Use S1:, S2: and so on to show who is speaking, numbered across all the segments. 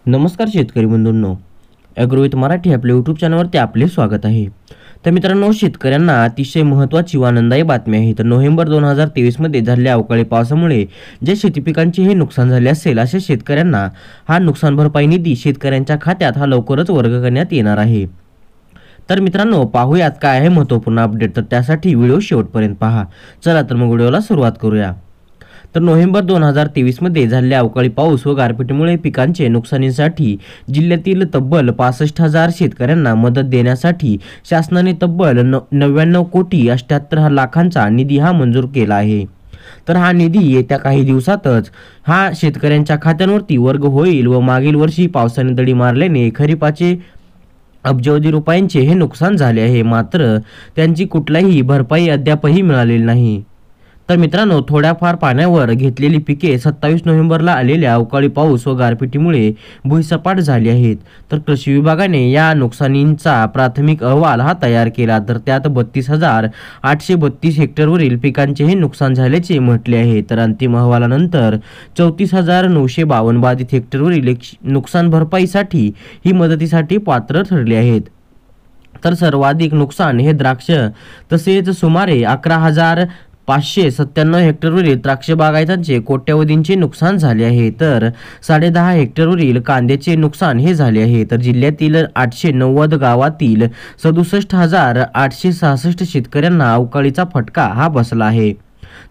S1: नमस्कार शेतकरी बंधूंनो, ॲग्रोविथ मराठी आपल्या यूट्यूब चॅनलवरती आपले स्वागत आहे। तर मित्रांनो, शेतकऱ्यांना अतिशय महत्त्वाची व आनंदायी बातमी आहे। तर नोव्हेंबर 2023 मध्ये झालेल्या अवकाळी पावसामुळे जे शेती पिकांचे हे नुकसान झाले असेल अशा शेतकऱ्यांना हा नुकसान भरपाई निधी शेतकऱ्यांच्या खात्यात हा लवकरच वर्ग करण्यात येणार आहे। तर मित्रांनो, पाहूयात काय आहे महत्त्वपूर्ण अपडेट। तर त्यासाठी व्हिडिओ शेवटपर्यंत पहा। चला तर मग व्हिडिओला सुरुवात करूया। तर नोव्हेंबर 2023 मध्ये झालेल्या अवकाळी पाऊस व गारपिटीमुळे पिकांचे नुकसानीसाठी जिल्ह्यातील तब्बल 65,000 शेतकऱ्यांना मदत देण्यासाठी शासनाने तब्बल 99 कोटी 78 लाखांचा निधी हा मंजूर केला आहे। तर हा निधी येत्या काही दिवसातच हा शेतकऱ्यांच्या खात्यांवरती वर्ग होईल व मागील वर्षी पावसाने दडी मारल्याने खरीपाचे अब्जावधी रुपयांचे हे नुकसान झाले आहे, मात्र त्यांची कुठलाही भरपाई अद्यापही मिळालेली नाही। तर मित्रांनो, थोड्याफार पाण्यावर घेतलेली पिके 27 नोव्हेंबरला आलेल्या अवकाळी पाऊस व गारपिटीमुळे भुईसपाट झाली आहेत। तर कृषी विभागाने या नुकसानींचा प्राथमिक अहवाल हा तयार केला। तर त्यात 32,832 हेक्टरवरील पिकांचे हे नुकसान झाल्याचे म्हटले आहे। तर अंतिम अहवालानंतर 34,952 बाधित हेक्टरवरील नुकसान भरपाईसाठी ही मदतीसाठी पात्र ठरले आहेत। तर सर्वाधिक नुकसान हे द्राक्ष तसेच सुमारे 11,597 हेक्टरवरील द्राक्ष बागायतांचे कोट्यवधींचे नुकसान झाले आहे। तर 10.5 हेक्टरवरील कांद्याचे नुकसान हे झाले आहे। तर जिल्ह्यातील 890 गावातील 67,866 शेतकऱ्यांना अवकाळीचा फटका हा बसला आहे।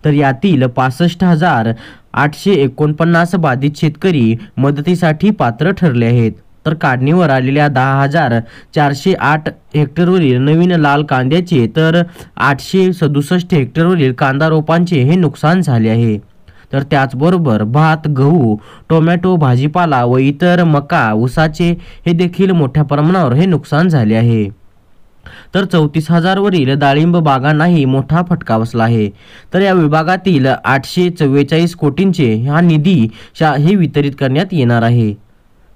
S1: तर यातील 65,849 बाधित शेतकरी मदतीसाठी पात्र ठरले आहेत। तर काढणीवर आलेल्या 10,408 हेक्टरवरील नवीन लाल कांद्याचे तर 867 हेक्टरवरील कांदा रोपांचे हे नुकसान झाले आहे। तर त्याचबरोबर भात, गहू, टोमॅटो, भाजीपाला व इतर मका, ऊसाचे हे देखील मोठ्या प्रमाणावर हे नुकसान झाले आहे। तर 34,000 वरील डाळिंब बागांनाही मोठा फटका बसला आहे। तर या विभागातील 844 कोटींचे हा निधी हे वितरित करण्यात येणार आहे।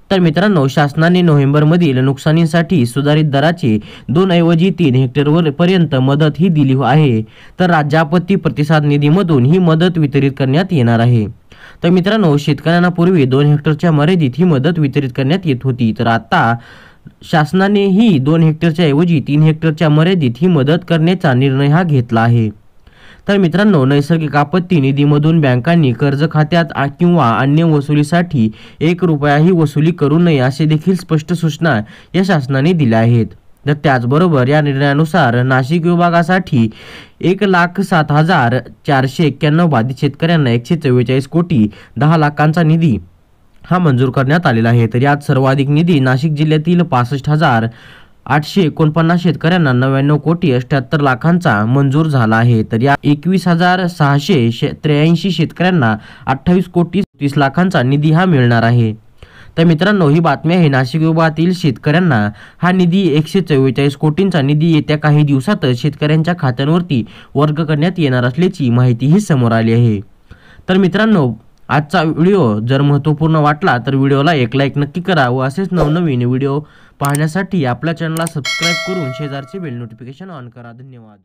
S1: तर मित्रांनो, शासनाने नोव्हेंबरमधील नुकसानीसाठी सुधारित दराचे 2 ऐवजी 3 हेक्टरवर पर्यंत मदत ही दिली आहे। तर राज्य आपत्ती प्रतिसाद निधीमधून ही मदत वितरित करण्यात येणार आहे। तर मित्रांनो, शेतकऱ्यांना पूर्वी 2 हेक्टरच्या मर्यादित ही मदत वितरित करण्यात येत होती। तर आता शासनाने ही 2 हेक्टरच्या ऐवजी 3 हेक्टरच्या मर्यादित ही मदत करण्याचा निर्णय हा घेतला आहे। तर मित्रांनो, नैसर्गिक आपत्ती निधीमधून बँकांनी कर्ज खात्यात किंवा अन्य वसुलीसाठी 1 रुपयाही वसुली करू नये असे देखील स्पष्ट सूचना या शासनाने दिल्या आहेत। तर त्याचबरोबर या निर्णयानुसार नाशिक विभागासाठी 1,07,491 बाधित शेतकऱ्यांना 144 कोटी 10 लाखांचा निधी हा मंजूर करण्यात आलेला आहे। तर यात सर्वाधिक निधी नाशिक जिल्ह्यातील 65,849 शेतकऱ्यांना 99 कोटी 78 लाखांचा मंजूर झाला आहे। तर या 21,683 शेतकऱ्यांना 28 कोटी 30 लाखांचा निधी हा मिळणार आहे। तर मित्रांनो, ही बातमी आहे नाशिक विभागातील शेतकऱ्यांना हा निधी 144 कोटींचा निधी येत्या काही दिवसातच शेतकऱ्यांच्या खात्यांवरती वर्ग करण्यात येणार असल्याची माहिती ही समोर आली आहे। तर मित्रांनो, आजचा व्हिडिओ जर महत्त्वपूर्ण वाटला तर व्हिडिओला एक लाईक नक्की करा व असेच नवनवीन व्हिडिओ पाहण्यासाठी आपल्या चॅनलला सबस्क्राईब करून शेजारचे बेल नोटिफिकेशन ऑन करा। धन्यवाद।